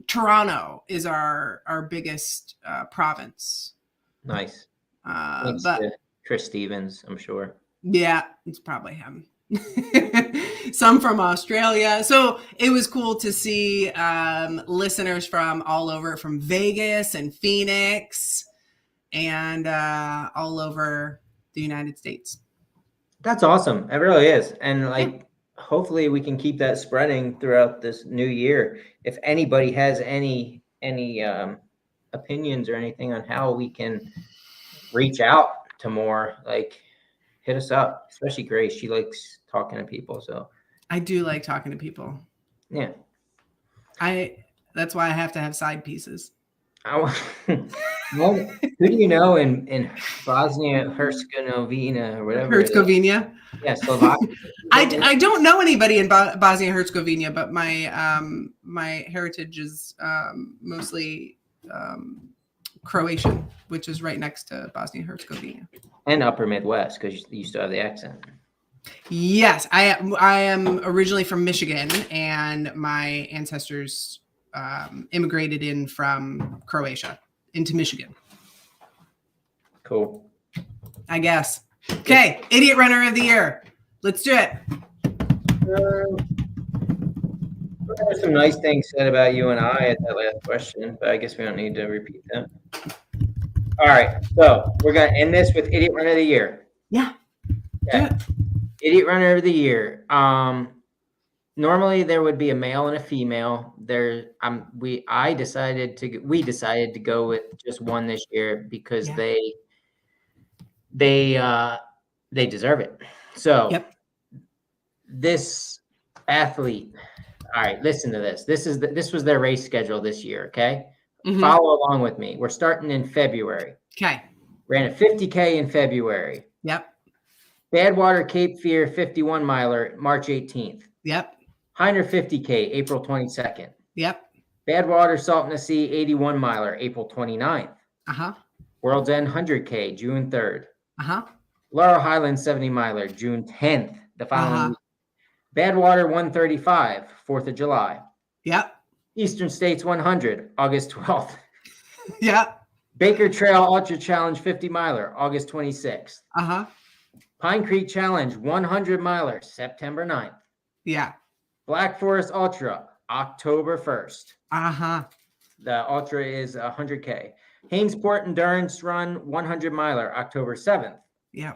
S2: Toronto is our biggest province.
S1: Nice.
S2: But
S1: to Chris Stevens, I'm sure.
S2: Yeah, it's probably him. Some from Australia. So it was cool to see listeners from all over, from Vegas and Phoenix and all over the United States.
S1: That's awesome. It really is. And hopefully we can keep that spreading throughout this new year. If anybody has any opinions or anything on how we can reach out to more, hit us up, especially Grace. She likes talking to people. So
S2: I do like talking to people.
S1: Yeah.
S2: That's why I have to have side pieces.
S1: Well, who do you know in Bosnia Herzegovina or whatever?
S2: Herzegovina.
S1: Yeah, Slovakia.
S2: I don't know anybody in Bosnia Herzegovina, but my my heritage is mostly Croatian, which is right next to Bosnia Herzegovina.
S1: And Upper Midwest, because you still have the accent.
S2: Yes, I am originally from Michigan, and my ancestors immigrated in from Croatia into Michigan.
S1: Cool.
S2: I guess. Okay, Idiot Runner of the Year. Let's do it.
S1: There's some nice things said about you and I at that last question, but I guess we don't need to repeat them. All right, so we're going to end this with Idiot Runner of the Year.
S2: Yeah.
S1: Okay. Idiot Runner of the Year. Normally there would be a male and a female. We decided to go with just one this year because they deserve it. So this athlete, all right, listen to this. This was their race schedule this year. Okay. Mm-hmm. Follow along with me. We're starting in February.
S2: Okay.
S1: Ran a 50K in February.
S2: Yep.
S1: Badwater Cape Fear 51 miler, March 18th.
S2: Yep.
S1: Heiner 50K, April 22nd.
S2: Yep.
S1: Badwater Salt in the Sea 81 miler, April 29th.
S2: Uh-huh.
S1: World's End 100K, June 3rd.
S2: Uh-huh.
S1: Laurel Highlands 70 miler, June 10th, the following week. Badwater 135, 4th of July.
S2: Yep.
S1: Eastern States 100, August 12th.
S2: Yep.
S1: Baker Trail Ultra Challenge 50 miler, August 26th.
S2: Uh-huh.
S1: Pine Creek Challenge 100 miler, September 9th.
S2: Yeah.
S1: Black Forest Ultra, October 1st.
S2: Uh-huh.
S1: The Ultra is 100K. Hainesport Endurance Run 100 miler, October 7th.
S2: Yeah.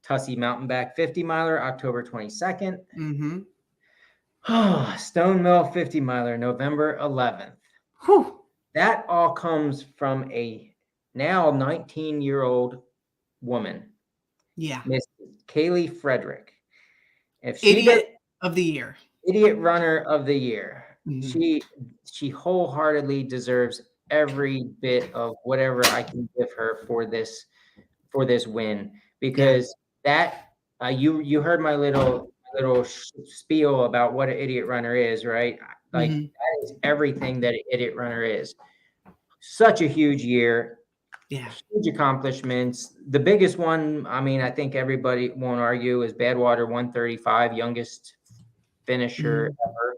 S1: Tussey Mountain Back 50 miler, October 22nd.
S2: Mm-hmm.
S1: Stone Mill 50 miler, November 11th.
S2: Whew.
S1: That all comes from a now 19-year-old woman.
S2: Yeah.
S1: Miss Kaylee Frederick.
S2: Idiot of the Year.
S1: Idiot Runner of the Year.
S2: Mm-hmm.
S1: She wholeheartedly deserves every bit of whatever I can give her for this win, because that you heard my little spiel about what an idiot runner is, right? Like that is everything that an idiot runner is. Such a huge year.
S2: Yeah.
S1: Huge accomplishments. The biggest one, I mean, I think everybody won't argue, is Badwater 135, youngest finisher ever.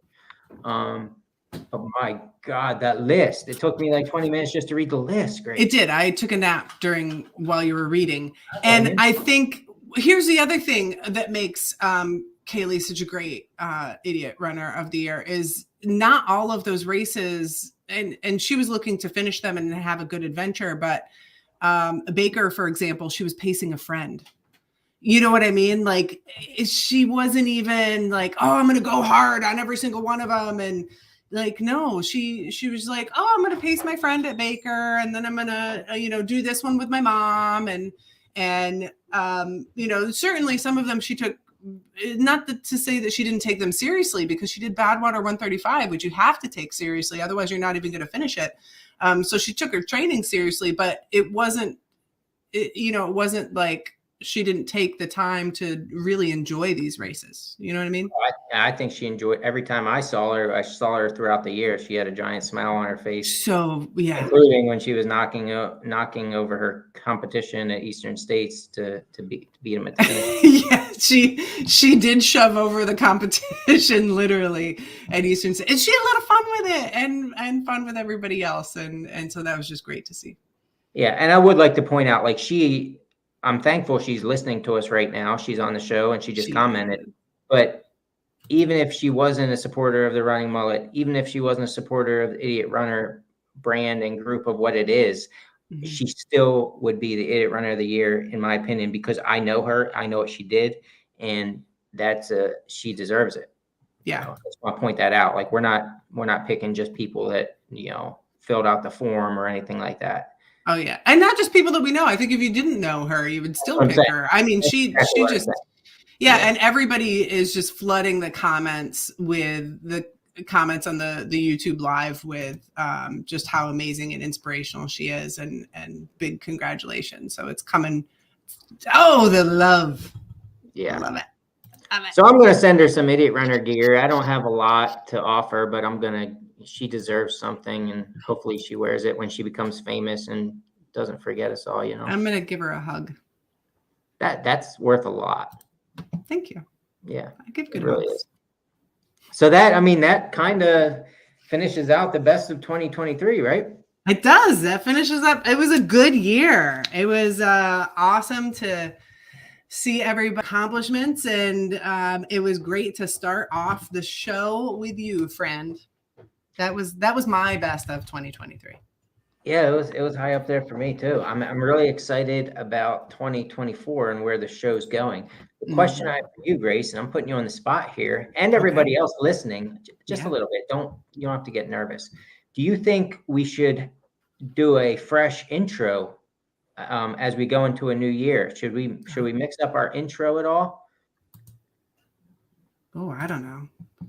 S1: Oh my God, that list. It took me like 20 minutes just to read the list. Great.
S2: It did. I took a nap while you were reading. And I think here's the other thing that makes Kaylee such a great idiot runner of the year is not all of those races, and she was looking to finish them and have a good adventure, but Baker, for example, she was pacing a friend. You know what I mean? Like she wasn't even like, oh, I'm going to go hard on every single one of them. And like, no, she was like, oh, I'm going to pace my friend at Baker. And then I'm going to, do this one with my mom. And certainly some of them she took, not to say that she didn't take them seriously, because she did Badwater 135, which you have to take seriously. Otherwise you're not even going to finish it. So she took her training seriously, but it wasn't like she didn't take the time to really enjoy these races. You know what I mean?
S1: I think she enjoyed every time I saw her throughout the year. She had a giant smile on her face. So yeah, including when she was knocking over her competition at Eastern States to beat them at the finish.
S2: Yeah, she did shove over the competition literally at Eastern States, and she had a lot of fun with it and fun with everybody else, and so that was just great to see.
S1: Yeah, and I would like to point out, like I'm thankful she's listening to us right now. She's on the show and she just commented. But even if she wasn't a supporter of the Running Mullet, even if she wasn't a supporter of the Idiot Runner brand and group of what it is, she still would be the Idiot Runner of the Year, in my opinion, because I know her, I know what she did, and she deserves it.
S2: Yeah.
S1: I just want to point that out. Like we're not picking just people that, filled out the form or anything like that.
S2: Oh yeah, and not just people that we know. I think if you didn't know her, you would still pick her. I mean, she just, and everybody is just flooding the comments with comments on the YouTube live with just how amazing and inspirational she is, and big congratulations. So it's coming. Oh, the love.
S1: Yeah.
S2: I love it.
S1: So I'm going to send her some Idiot Runner gear. I don't have a lot to offer, but she deserves something, and hopefully she wears it when she becomes famous and doesn't forget us all,
S2: I'm going to give her a hug.
S1: That's worth a lot.
S2: Thank you.
S1: Yeah.
S2: I give good
S1: really
S2: hugs.
S1: Is. So that kind of finishes out the best of 2023, right?
S2: It does. That finishes up. It was a good year. It was awesome to see everybody's accomplishments, and it was great to start off the show with you, friend. That was my best of 2023.
S1: Yeah, it was high up there for me too. I'm really excited about 2024 and where the show's going. The question I have for you, Grayce, and I'm putting you on the spot here, and everybody else listening, just a little bit. You don't have to get nervous. Do you think we should do a fresh intro as we go into a new year? Should we mix up our intro at all?
S2: Oh, I don't know.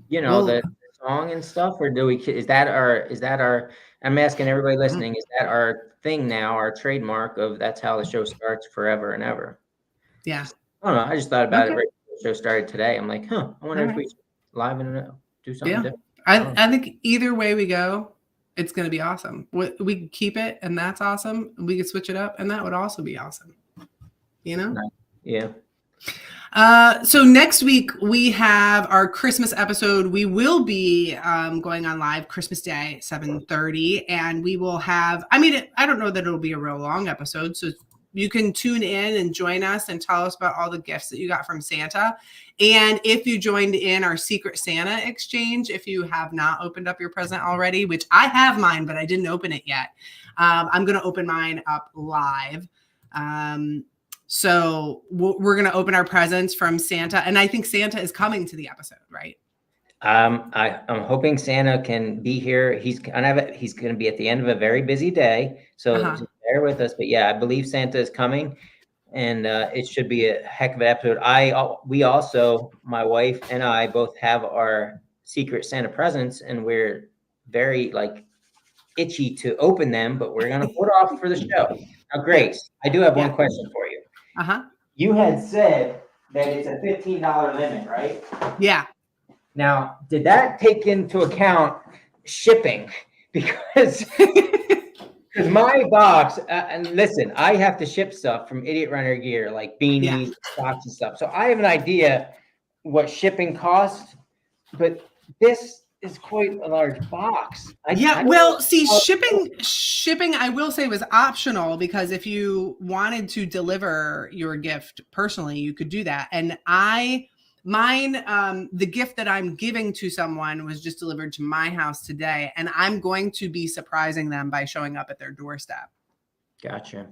S1: The song and stuff, or is that our I'm asking everybody listening, is that our thing now, our trademark of that's how the show starts forever and ever?
S2: Yeah.
S1: I don't know. I just thought about it right before the show started today. I'm like, I wonder if we should live and do something different.
S2: I think either way we go, it's going to be awesome. We can keep it, and that's awesome. We could switch it up, and that would also be awesome.
S1: Yeah.
S2: So next week we have our Christmas episode. We will be going on live Christmas Day, 7:30, and we will have. I don't know that it'll be a real long episode, so you can tune in and join us and tell us about all the gifts that you got from Santa. And if you joined in our Secret Santa exchange, if you have not opened up your present already, which I have mine, but I didn't open it yet, I'm going to open mine up live. So we're going to open our presents from Santa. And I think Santa is coming to the episode, right?
S1: I'm hoping Santa can be here. He's going to be at the end of a very busy day. So just bear with us. But yeah, I believe Santa is coming, and it should be a heck of an episode. We also, my wife and I both have our Secret Santa presents, and we're very itchy to open them, but we're going to put off for the show. Now, Grayce, I do have one question for you. You had said that it's a $15 limit, right?
S2: Yeah.
S1: Now, did that take into account shipping? Because my box, and listen, I have to ship stuff from Idiot Runner Gear, like beanies, socks, and stuff. So I have an idea what shipping costs, but this is quite a large box.
S2: Shipping, I will say, was optional, because if you wanted to deliver your gift personally, you could do that. And the gift that I'm giving to someone was just delivered to my house today, and I'm going to be surprising them by showing up at their doorstep.
S1: Gotcha.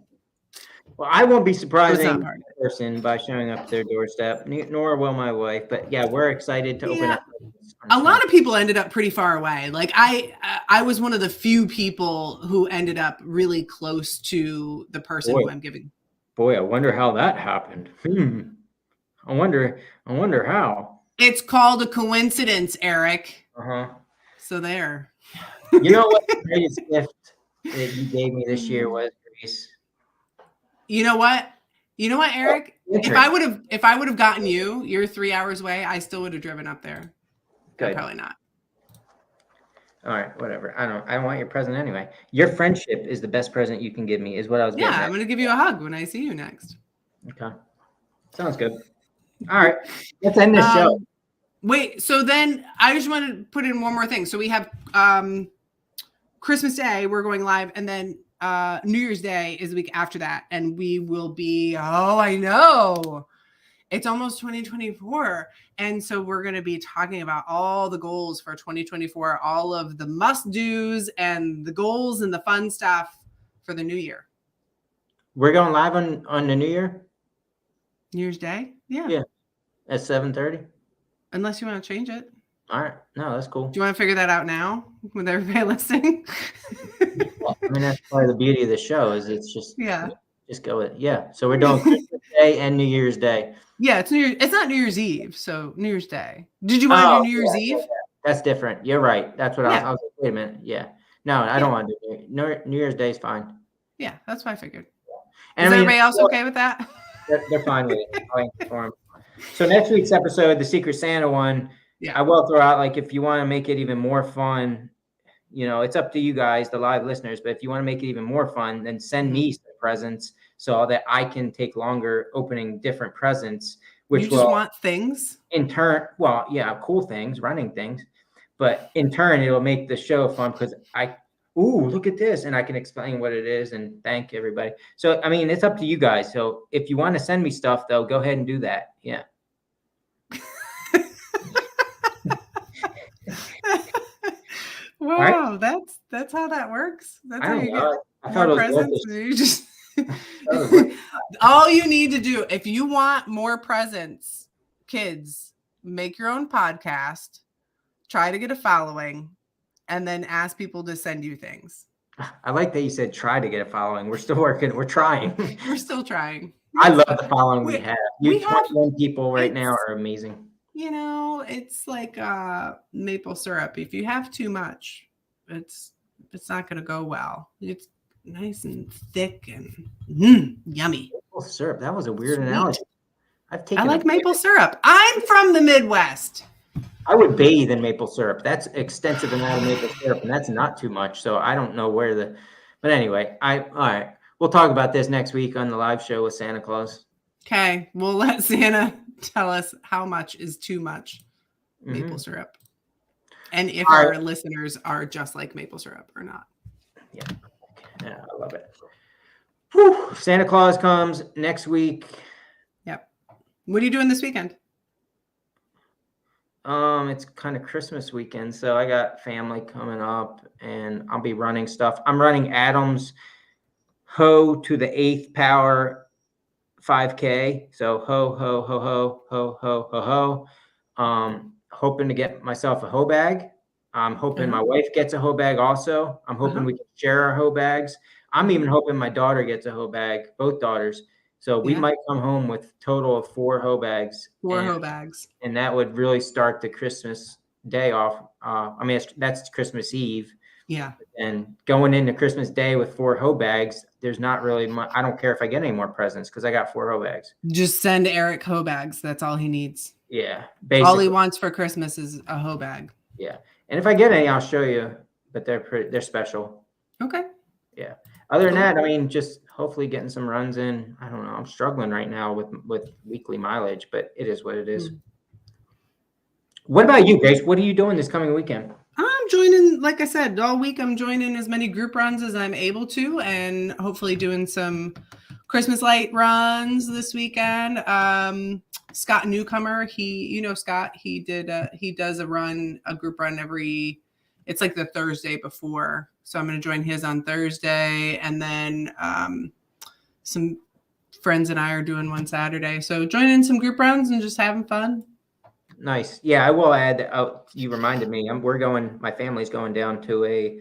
S1: Well, I won't be surprising a person by showing up at their doorstep, nor will my wife. But yeah, we're excited to open up.
S2: A lot of people ended up pretty far away. Like I was one of the few people who ended up really close to the person who I'm giving.
S1: Boy, I wonder how that happened. I wonder how.
S2: It's called a coincidence, Eric. So there.
S1: You know what the greatest gift that you gave me this year was, Grayce?
S2: You know what, Eric? If I would have gotten you're 3 hours away, I still would have driven up there.
S1: Good.
S2: Probably not.
S1: All right, whatever. I don't want your present anyway. Your friendship is the best present you can give me, is what I was getting at.
S2: I'm going to give you a hug when I see you next.
S1: Okay. Sounds good. All right. Let's end this show.
S2: Wait, so then I just want to put in one more thing. So we have Christmas Day, we're going live, and then New Year's Day is the week after that. And we will be, I know. It's almost 2024. And so we're going to be talking about all the goals for 2024, all of the must-dos and the goals and the fun stuff for the new year.
S1: We're going live on the New Year?
S2: New Year's Day? Yeah.
S1: Yeah. At 7:30?
S2: Unless you want to change it.
S1: All right. No, that's cool.
S2: Do you want to figure that out now with everybody listening?
S1: Well, that's part of the beauty of the show is it's just just go with So we're doing Christmas Day and New Year's Day.
S2: Yeah, it's New Year's. It's not New Year's Eve, so New Year's Day. Did you want to do New Year's Eve?
S1: That's different. You're right. That's what I was like, wait a minute. Yeah. No, I don't want to do it. New Year's Day is fine.
S2: Yeah, that's what I figured.
S1: And
S2: is everybody else okay with that?
S1: They're fine with it. I'll inform. So next week's episode, the Secret Santa one,
S2: yeah.
S1: I will throw out, like, if you want to make it even more fun, it's up to you guys, the live listeners, but if you want to make it even more fun, then send me some presents so that I can take longer opening different presents, which
S2: you just want things
S1: in turn, cool things, running things, but in turn, it'll make the show fun because look at this, and I can explain what it is and thank everybody. So, I mean, it's up to you guys. So if you want to send me stuff, though, go ahead and do that. Yeah.
S2: Wow, right? That's how that works. That's how you get more presents. You just all you need to do if you want more presents, kids, make your own podcast, try to get a following, and then ask people to send you things.
S1: I like that you said try to get a following. We're still working. We're trying.
S2: We're still trying.
S1: I love the following we have. 21 people right now are amazing.
S2: It's like maple syrup. If you have too much, it's not going to go well. It's nice and thick and yummy.
S1: Maple syrup. That was a weird analogy.
S2: I like maple syrup. I'm from the Midwest.
S1: I would bathe in maple syrup. That's extensive amount of maple syrup, and that's not too much. So I don't know but anyway, all right. We'll talk about this next week on the live show with Santa Claus.
S2: Okay. We'll let Santa tell us how much is too much maple syrup. And if our listeners are just like maple syrup or not.
S1: Yeah, I love it. Whew. Santa Claus comes next week.
S2: Yep. What are you doing this weekend?
S1: It's kind of Christmas weekend, so I got family coming up, and I'll be running stuff. I'm running Adam's Ho to the 8th Power 5K. So ho ho ho ho ho ho ho ho. Hoping to get myself a hoe bag. I'm hoping my wife gets a hoe bag also. I'm hoping we can share our hoe bags. I'm even hoping my daughter gets a hoe bag, both daughters. So we might come home with a total of 4 hoe bags.
S2: 4 hoe bags.
S1: And that would really start the Christmas day off. That's Christmas Eve.
S2: Yeah.
S1: And going into Christmas Day with 4 hoe bags, there's not really much. I don't care if I get any more presents because I got 4 hoe bags.
S2: Just send Eric hoe bags. That's all he needs.
S1: Yeah. Basically.
S2: All he wants for Christmas is a hoe bag.
S1: Yeah. And if I get any, I'll show you. But they're special.
S2: Okay.
S1: Yeah. Other than that, I mean, just hopefully getting some runs in. I don't know. I'm struggling right now with weekly mileage, but it is what it is. What about you, Grayce? What are you doing this coming weekend?
S2: I'm joining, like I said, all week. I'm joining as many group runs as I'm able to, and hopefully doing some Christmas light runs this weekend. Scott Newcomer, Scott, he does a group run it's like the Thursday before. So I'm going to join his on Thursday, and then some friends and I are doing one Saturday. So joining some group runs and just having fun.
S1: Nice. Yeah, I will add. You reminded me. My family's going down to a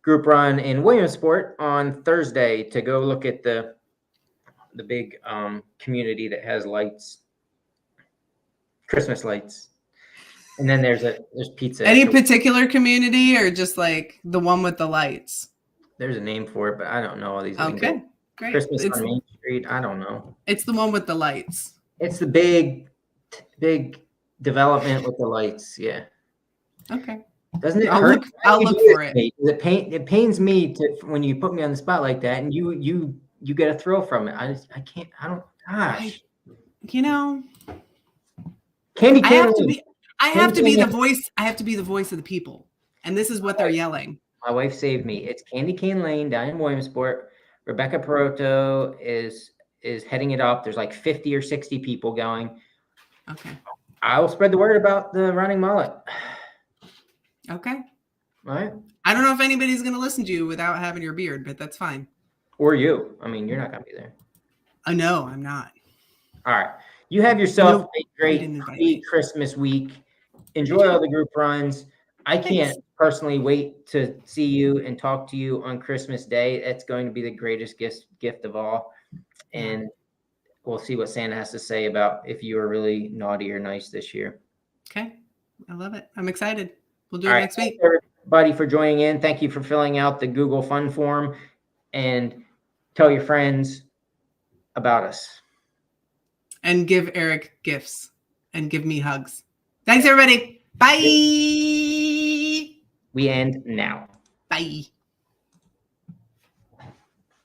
S1: group run in Williamsport on Thursday to go look at the big community that has lights, Christmas lights. And then there's pizza.
S2: Any particular community or just like the one with the lights?
S1: There's a name for it, but I don't know all these.
S2: Okay, great.
S1: Christmas on Main Street. I don't know.
S2: It's the one with the lights.
S1: It's the big development with the lights. Yeah.
S2: Okay.
S1: Doesn't it hurt?
S2: I'll look for it.
S1: It pains me when you put me on the spot like that, and you get a thrill from it. I can't. I don't. Gosh. Candy cane.
S2: I have to be the voice. I have to be the voice of the people, and this is what they're yelling.
S1: My wife saved me. It's Candy Cane Lane down in Williamsport. Rebecca Peroto is heading it up. There's like 50 or 60 people going.
S2: Okay.
S1: I will spread the word about the running mullet.
S2: Okay.
S1: All right.
S2: I don't know if anybody's going to listen to you without having your beard, but that's fine.
S1: Or you. I mean, you're not going to be there.
S2: No, I'm not.
S1: All right. You have yourself a great pre-Christmas week. Enjoy all the group runs. I can't personally wait to see you and talk to you on Christmas Day. It's going to be the greatest gift of all. And we'll see what Santa has to say about if you were really naughty or nice this year.
S2: Okay. I love it. I'm excited. We'll do it next week.
S1: Thanks everybody for joining in. Thank you for filling out the Google Fun form, and tell your friends about us.
S2: And give Eric gifts and give me hugs. Thanks, everybody. Bye.
S1: We end now.
S2: Bye.